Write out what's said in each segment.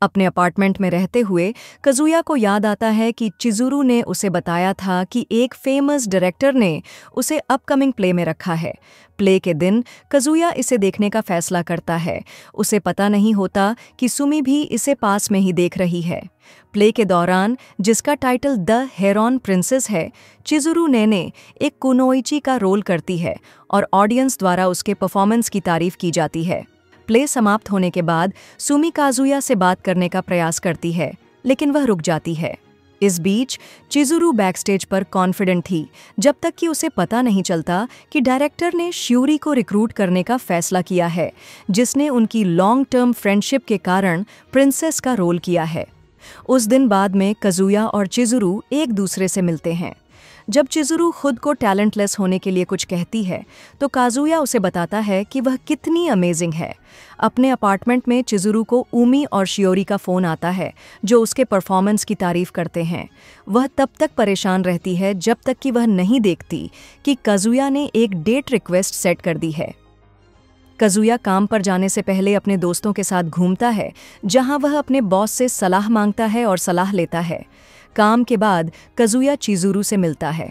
अपने अपार्टमेंट में रहते हुए काजुया को याद आता है कि चिजुरू ने उसे बताया था कि एक फेमस डायरेक्टर ने उसे अपकमिंग प्ले में रखा है। प्ले के दिन काजुया इसे देखने का फैसला करता है। उसे पता नहीं होता कि सुमी भी इसे पास में ही देख रही है। प्ले के दौरान, जिसका टाइटल द हेरोन प्रिंसेस है, चिजुरू नेने एक कुनोइची का रोल करती है और ऑडियंस द्वारा उसके परफॉर्मेंस की तारीफ की जाती है। प्ले समाप्त होने के बाद सुमी काजुया से बात करने का प्रयास करती है, लेकिन वह रुक जाती है। इस बीच चिजुरू बैकस्टेज पर कॉन्फिडेंट थी, जब तक कि उसे पता नहीं चलता कि डायरेक्टर ने श्यूरी को रिक्रूट करने का फैसला किया है, जिसने उनकी लॉन्ग टर्म फ्रेंडशिप के कारण प्रिंसेस का रोल किया है। उस दिन बाद में काजुया और चिजुरू एक दूसरे से मिलते हैं। जब चिजुरू खुद को टैलेंटलेस होने के लिए कुछ कहती है, तो काजुया उसे बताता है कि वह कितनी अमेजिंग है। अपने अपार्टमेंट में चिजुरू को ऊमी और शियोरी का फ़ोन आता है, जो उसके परफॉर्मेंस की तारीफ करते हैं। वह तब तक परेशान रहती है जब तक कि वह नहीं देखती कि काजुया ने एक डेट रिक्वेस्ट सेट कर दी है। काजुया काम पर जाने से पहले अपने दोस्तों के साथ घूमता है, जहां वह अपने बॉस से सलाह मांगता है और सलाह लेता है। काम के बाद काजुया चिजुरू से मिलता है।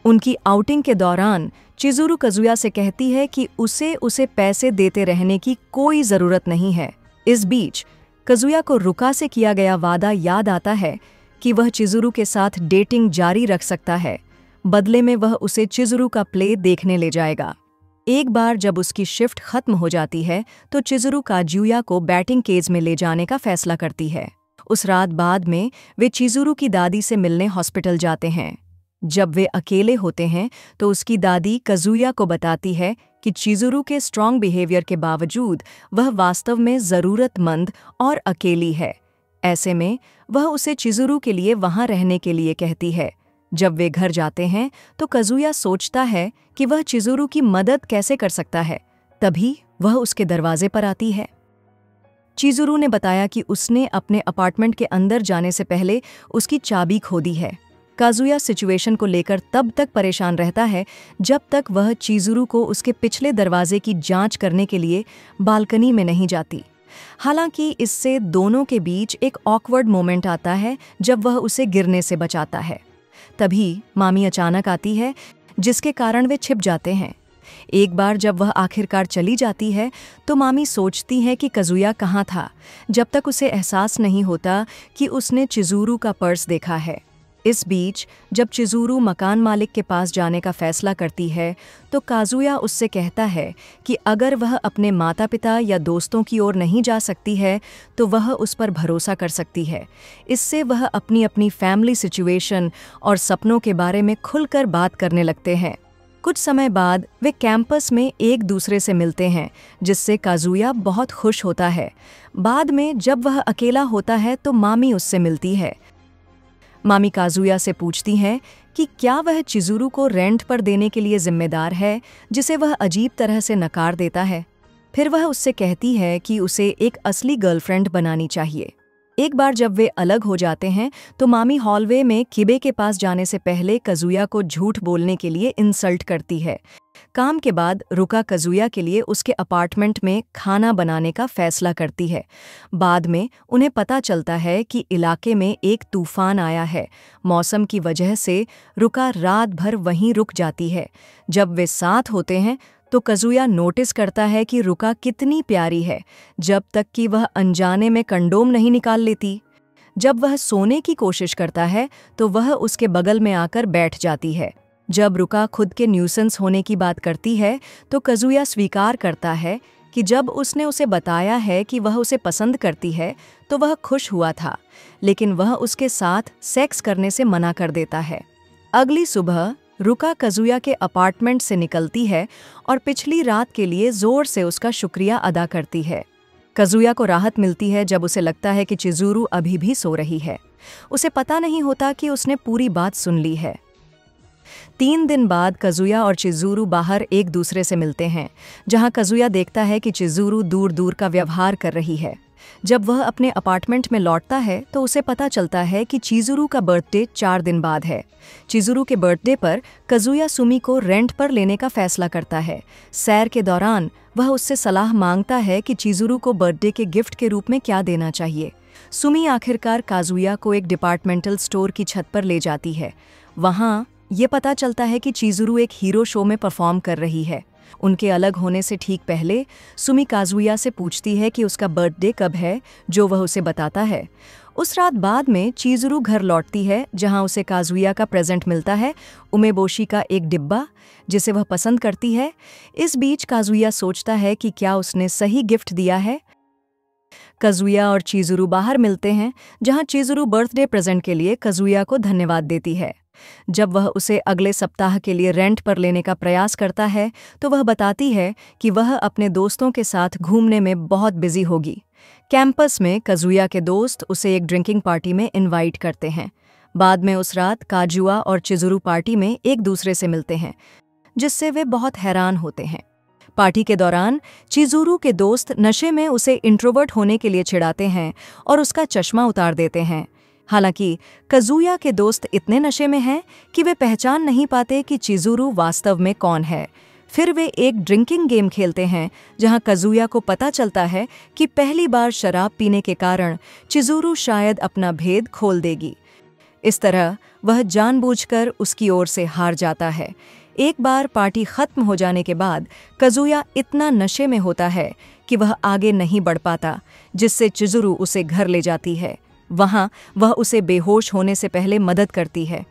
उनकी आउटिंग के दौरान चिजुरू काजुया से कहती है कि उसे पैसे देते रहने की कोई ज़रूरत नहीं है। इस बीच काजुया को रुका से किया गया वादा याद आता है कि वह चिजुरू के साथ डेटिंग जारी रख सकता है। बदले में वह उसे चिजुरू का प्ले देखने ले जाएगा। एक बार जब उसकी शिफ्ट खत्म हो जाती है, तो चिजुरू काजुया को बैटिंग केज में ले जाने का फैसला करती है। उस रात बाद में वे चिजुरू की दादी से मिलने हॉस्पिटल जाते हैं। जब वे अकेले होते हैं, तो उसकी दादी काजुया को बताती है कि चिजुरू के स्ट्रॉन्ग बिहेवियर के बावजूद वह वास्तव में ज़रूरतमंद और अकेली है। ऐसे में वह उसे चिजुरू के लिए वहाँ रहने के लिए कहती है। जब वे घर जाते हैं, तो काजुया सोचता है कि वह चिजुरू की मदद कैसे कर सकता है। तभी वह उसके दरवाजे पर आती है। चिजुरू ने बताया कि उसने अपने अपार्टमेंट के अंदर जाने से पहले उसकी चाबी खो दी है। काजुया सिचुएशन को लेकर तब तक परेशान रहता है जब तक वह चिजुरू को उसके पिछले दरवाजे की जांच करने के लिए बालकनी में नहीं जाती। हालांकि इससे दोनों के बीच एक ऑकवर्ड मोमेंट आता है जब वह उसे गिरने से बचाता है। तभी मामी अचानक आती है, जिसके कारण वे छिप जाते हैं। एक बार जब वह आखिरकार चली जाती है, तो मामी सोचती है कि काजुया कहाँ था, जब तक उसे एहसास नहीं होता कि उसने चिजुरू का पर्स देखा है। इस बीच जब चिजुरू मकान मालिक के पास जाने का फैसला करती है, तो काजुया उससे कहता है कि अगर वह अपने माता पिता या दोस्तों की ओर नहीं जा सकती है, तो वह उस पर भरोसा कर सकती है। इससे वह अपनी अपनी फैमिली सिचुएशन और सपनों के बारे में खुलकर बात करने लगते हैं। कुछ समय बाद वे कैंपस में एक दूसरे से मिलते हैं, जिससे काजुया बहुत खुश होता है। बाद में जब वह अकेला होता है, तो मामी उससे मिलती है। मामी काजुया से पूछती हैं कि क्या वह चिजुरू को रेंट पर देने के लिए जिम्मेदार है, जिसे वह अजीब तरह से नकार देता है। फिर वह उससे कहती है कि उसे एक असली गर्लफ्रेंड बनानी चाहिए। एक बार जब वे अलग हो जाते हैं, तो मामी हॉलवे में किबे के पास जाने से पहले काजुया को झूठ बोलने के लिए इंसल्ट करती है। काम के बाद रुका काजुया के लिए उसके अपार्टमेंट में खाना बनाने का फैसला करती है। बाद में उन्हें पता चलता है कि इलाके में एक तूफान आया है। मौसम की वजह से रुका रात भर वहीं रुक जाती है। जब वे साथ होते हैं, तो काजुया नोटिस करता है कि रुका कितनी प्यारी है, जब तक कि वह अनजाने में कंडोम नहीं निकाल लेती। जब वह सोने की कोशिश करता है, तो वह उसके बगल में आकर बैठ जाती है। जब रुका खुद के न्यूसेंस होने की बात करती है, तो काजुया स्वीकार करता है कि जब उसने उसे बताया है कि वह उसे पसंद करती है, तो वह खुश हुआ था, लेकिन वह उसके साथ सेक्स करने से मना कर देता है। अगली सुबह रुका काजुया के अपार्टमेंट से निकलती है और पिछली रात के लिए जोर से उसका शुक्रिया अदा करती है। काजुया को राहत मिलती है जब उसे लगता है कि चिजुरू अभी भी सो रही है। उसे पता नहीं होता कि उसने पूरी बात सुन ली है। 3 दिन बाद काजुया और चिजुरू बाहर एक दूसरे से मिलते हैं, जहां काजुया देखता है कि चिजुरू दूर दूर का व्यवहार कर रही है। जब वह अपने अपार्टमेंट में लौटता है, तो उसे पता चलता है कि चिजुरू का बर्थडे 4 दिन बाद है। चिजुरू के बर्थडे पर काजुया सुमी को रेंट पर लेने का फैसला करता है। सैर के दौरान वह उससे सलाह मांगता है कि चिजुरू को बर्थडे के गिफ्ट के रूप में क्या देना चाहिए। सुमी आखिरकार काजुया को एक डिपार्टमेंटल स्टोर की छत पर ले जाती है। वहाँ ये पता चलता है कि चिजुरू एक हीरो शो में परफॉर्म कर रही है। उनके अलग होने से ठीक पहले सुमी काजुया से पूछती है कि उसका बर्थडे कब है, जो वह उसे बताता है। उस रात बाद में चिजुरू घर लौटती है, जहां उसे काजुया का प्रेजेंट मिलता है, उमेबोशी का एक डिब्बा जिसे वह पसंद करती है। इस बीच काजुया सोचता है कि क्या उसने सही गिफ्ट दिया है। काजुया और चिजुरू बाहर मिलते हैं, जहां चिजुरू बर्थडे प्रेजेंट के लिए काजुया को धन्यवाद देती है। जब वह उसे अगले सप्ताह के लिए रेंट पर लेने का प्रयास करता है तो वह बताती है कि वह अपने दोस्तों के साथ घूमने में बहुत बिजी होगी। कैंपस में काजुया के दोस्त उसे एक ड्रिंकिंग पार्टी में इनवाइट करते हैं। बाद में उस रात काजुआ और चिजुरू पार्टी में एक दूसरे से मिलते हैं, जिससे वे बहुत हैरान होते हैं। पार्टी के दौरान चिजुरू के दोस्त नशे में उसे इंट्रोवर्ट होने के लिए चिढ़ाते हैं और उसका चश्मा उतार देते हैं। हालांकि काजुया के दोस्त इतने नशे में हैं कि वे पहचान नहीं पाते कि चिजुरू वास्तव में कौन है। फिर वे एक ड्रिंकिंग गेम खेलते हैं, जहां काजुया को पता चलता है कि पहली बार शराब पीने के कारण चिजुरू शायद अपना भेद खोल देगी। इस तरह वह जानबूझकर उसकी ओर से हार जाता है। एक बार पार्टी खत्म हो जाने के बाद काजुया इतना नशे में होता है कि वह आगे नहीं बढ़ पाता, जिससे चिजुरू उसे घर ले जाती है। वहां वह उसे बेहोश होने से पहले मदद करती है।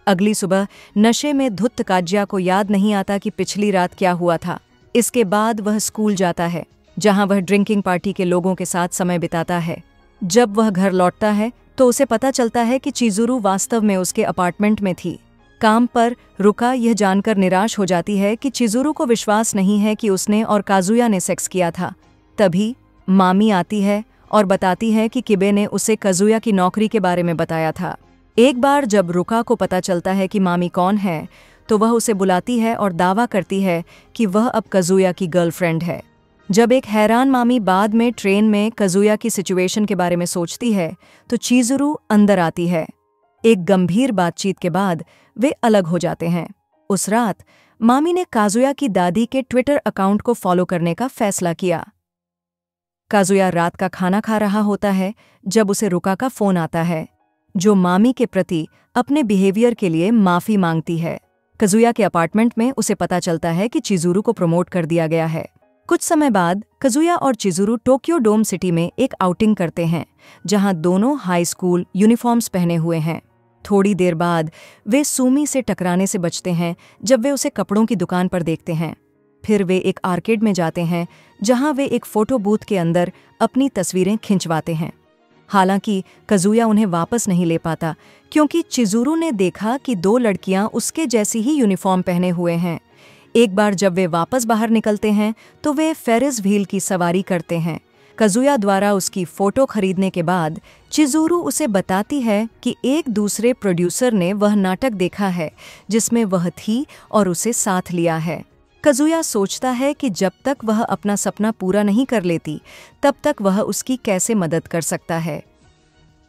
अगली सुबह नशे में धुत काज्या को याद नहीं आता कि पिछली रात क्या हुआ था। इसके बाद वह स्कूल जाता है, जहां वह ड्रिंकिंग पार्टी के लोगों के साथ समय बिताता है। जब वह घर लौटता है तो उसे पता चलता है कि चिजुरू वास्तव में उसके अपार्टमेंट में थी। काम पर रुका यह जानकर निराश हो जाती है कि चिजुरू को विश्वास नहीं है कि उसने और काजुया ने सेक्स किया था। तभी मामी आती है और बताती है कि किबे ने उसे काजुया की नौकरी के बारे में बताया था। एक बार जब रुका को पता चलता है कि मामी कौन है, तो वह उसे बुलाती है और दावा करती है कि वह अब काजुया की गर्लफ्रेंड है। जब एक हैरान मामी बाद में ट्रेन में काजुया की सिचुएशन के बारे में सोचती है, तो चिजुरू अंदर आती है। एक गंभीर बातचीत के बाद वे अलग हो जाते हैं। उस रात मामी ने काजुया की दादी के ट्विटर अकाउंट को फॉलो करने का फैसला किया। काजुया रात का खाना खा रहा होता है जब उसे रुका का फोन आता है, जो मामी के प्रति अपने बिहेवियर के लिए माफी मांगती है। काजुया के अपार्टमेंट में उसे पता चलता है कि चिजुरू को प्रमोट कर दिया गया है। कुछ समय बाद काजुया और चिजुरू टोक्यो डोम सिटी में एक आउटिंग करते हैं, जहां दोनों हाई स्कूल यूनिफॉर्म्स पहने हुए हैं। थोड़ी देर बाद वे सुमी से टकराने से बचते हैं जब वे उसे कपड़ों की दुकान पर देखते हैं। फिर वे एक आर्केड में जाते हैं, जहां वे एक फोटो बूथ के अंदर अपनी तस्वीरें खिंचवाते हैं। हालांकि काजुया उन्हें वापस नहीं ले पाता, क्योंकि चिजुरू ने देखा कि दो लड़कियां उसके जैसी ही यूनिफॉर्म पहने हुए हैं। एक बार जब वे वापस बाहर निकलते हैं तो वे फेरिस व्हील की सवारी करते हैं। काजुया द्वारा उसकी फोटो खरीदने के बाद चिजुरू उसे बताती है कि एक दूसरे प्रोड्यूसर ने वह नाटक देखा है जिसमें वह थी और उसे साथ लिया है। काजुया सोचता है कि जब तक वह अपना सपना पूरा नहीं कर लेती, तब तक वह उसकी कैसे मदद कर सकता है।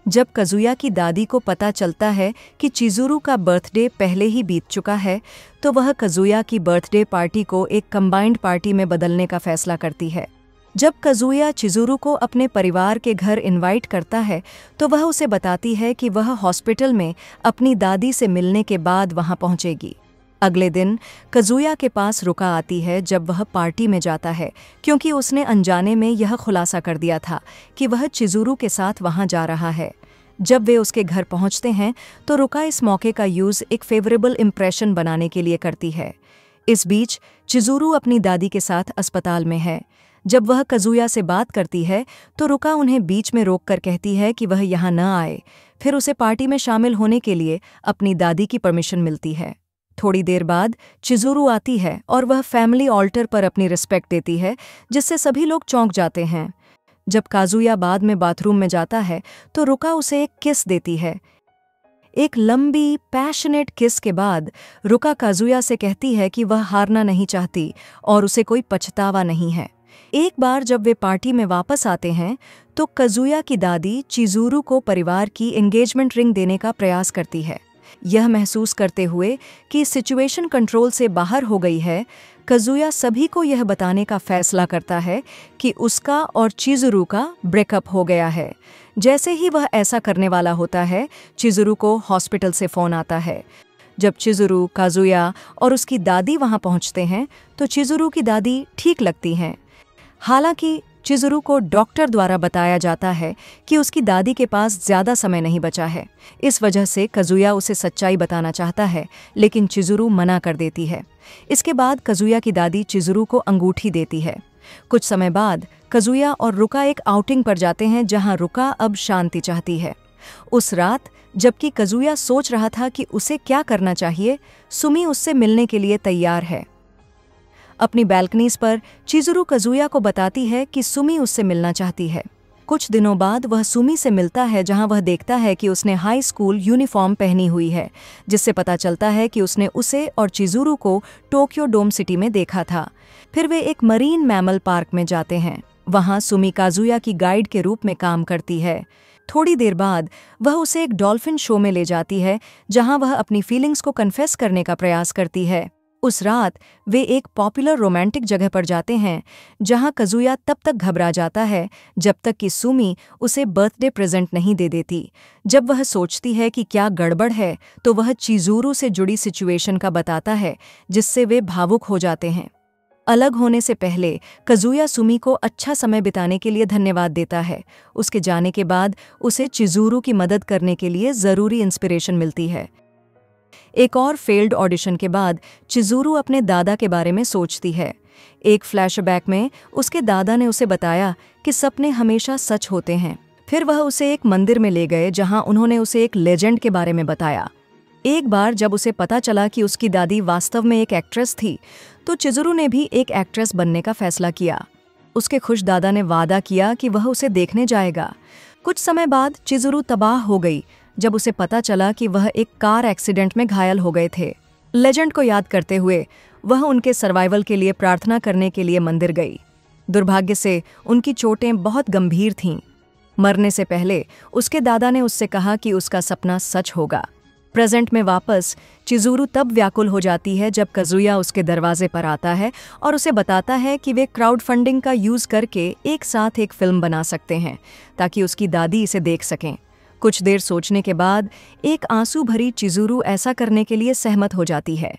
जब काजुया की दादी को पता चलता है कि चिजुरू का बर्थडे पहले ही बीत चुका है, तो वह काजुया की बर्थडे पार्टी को एक कंबाइंड पार्टी में बदलने का फैसला करती है। जब काजुया चिजुरू को अपने परिवार के घर इनवाइट करता है, तो वह उसे बताती है कि वह हॉस्पिटल में अपनी दादी से मिलने के बाद वहां पहुंचेगी। अगले दिन काजुया के पास रुका आती है जब वह पार्टी में जाता है, क्योंकि उसने अनजाने में यह खुलासा कर दिया था कि वह चिजुरू के साथ वहां जा रहा है। जब वे उसके घर पहुंचते हैं तो रुका इस मौके का यूज़ एक फेवरेबल इम्प्रेशन बनाने के लिए करती है। इस बीच चिजुरू अपनी दादी के साथ अस्पताल में है। जब वह काजुया से बात करती है तो रुका उन्हें बीच में रोककर कहती है कि वह यहाँ न आए। फिर उसे पार्टी में शामिल होने के लिए अपनी दादी की परमिशन मिलती है। थोड़ी देर बाद चिजुरू आती है और वह फैमिली ऑल्टर पर अपनी रिस्पेक्ट देती है, जिससे सभी लोग चौंक जाते हैं। जब काजुया बाद में बाथरूम में जाता है तो रुका उसे एक किस देती है। एक लंबी पैशनेट किस के बाद रुका काजुया से कहती है कि वह हारना नहीं चाहती और उसे कोई पछतावा नहीं है। एक बार जब वे पार्टी में वापस आते हैं तो काजुया की दादी चिजुरू को परिवार की एंगेजमेंट रिंग देने का प्रयास करती है। यह महसूस करते हुए कि सिचुएशन कंट्रोल से बाहर हो गई है, कज़ुया सभी को यह बताने का फैसला करता है कि उसका और चिज़ुरू का ब्रेकअप हो गया है। जैसे ही वह ऐसा करने वाला होता है, चिज़ुरू को हॉस्पिटल से फ़ोन आता है। जब चिज़ुरू, काज़ुया और उसकी दादी वहां पहुंचते हैं तो चिज़ुरू की दादी ठीक लगती हैं। हालांकि चिज़ुरू को डॉक्टर द्वारा बताया जाता है कि उसकी दादी के पास ज़्यादा समय नहीं बचा है। इस वजह से कज़ुया उसे सच्चाई बताना चाहता है, लेकिन चिज़ुरू मना कर देती है। इसके बाद कज़ुया की दादी चिज़ुरू को अंगूठी देती है। कुछ समय बाद कज़ुया और रुका एक आउटिंग पर जाते हैं जहां रुका अब शांति चाहती है। उस रात जबकि कज़ुया सोच रहा था कि उसे क्या करना चाहिए, सुमी उससे मिलने के लिए तैयार है। अपनी बैल्कनीज पर चिज़ुरू कज़ुया को बताती है कि सुमी उससे मिलना चाहती है। कुछ दिनों बाद वह सुमी से मिलता है जहां वह देखता है कि उसने हाई स्कूल यूनिफॉर्म पहनी हुई है, जिससे पता चलता है कि उसने उसे और चिज़ुरू को टोक्यो डोम सिटी में देखा था। फिर वे एक मरीन मैमल पार्क में जाते हैं। वहां सुमी काज़ुया की गाइड के रूप में काम करती है। थोड़ी देर बाद वह उसे एक डॉल्फिन शो में ले जाती है जहां वह अपनी फीलिंग्स को कन्फेस करने का प्रयास करती है। उस रात वे एक पॉपुलर रोमांटिक जगह पर जाते हैं जहां कज़ुया तब तक घबरा जाता है जब तक कि सुमी उसे बर्थडे प्रेजेंट नहीं दे देती। जब वह सोचती है कि क्या गड़बड़ है तो वह चिज़ुरू से जुड़ी सिचुएशन का बताता है, जिससे वे भावुक हो जाते हैं। अलग होने से पहले कज़ुया सुमी को अच्छा समय बिताने के लिए धन्यवाद देता है। उसके जाने के बाद उसे चिज़ुरू की मदद करने के लिए ज़रूरी इंस्पिरेशन मिलती है। एक और फेल्ड ऑडिशन के बाद चिज़ुरू अपने दादा के बारे में सोचती है। एक फ्लैशबैक में उसके दादा ने उसे बताया कि सपने हमेशा सच होते हैं। फिर वह उसे एक मंदिर में ले गए जहां उन्होंने उसे एक लेजेंड के बारे में बताया। एक बार जब उसे पता चला कि उसकी दादी वास्तव में एक एक्ट्रेस थी, तो चिज़ुरू ने भी एक एक्ट्रेस बनने का फैसला किया। उसके खुश दादा ने वादा किया कि वह उसे देखने जाएगा। कुछ समय बाद चिज़ुरू तबाह हो गई जब उसे पता चला कि वह एक कार एक्सीडेंट में घायल हो गए थे। लेजेंड को याद करते हुए वह उनके सर्वाइवल के लिए प्रार्थना करने के लिए मंदिर गई। दुर्भाग्य से उनकी चोटें बहुत गंभीर थीं। मरने से पहले उसके दादा ने उससे कहा कि उसका सपना सच होगा। प्रेजेंट में वापस चिज़ुरू तब व्याकुल हो जाती है जब कज़ुया उसके दरवाजे पर आता है और उसे बताता है कि वे क्राउड फंडिंग का यूज़ करके एक साथ एक फिल्म बना सकते हैं ताकि उसकी दादी इसे देख सकें। कुछ देर सोचने के बाद एक आंसू भरी चिज़ुरू ऐसा करने के लिए सहमत हो जाती है।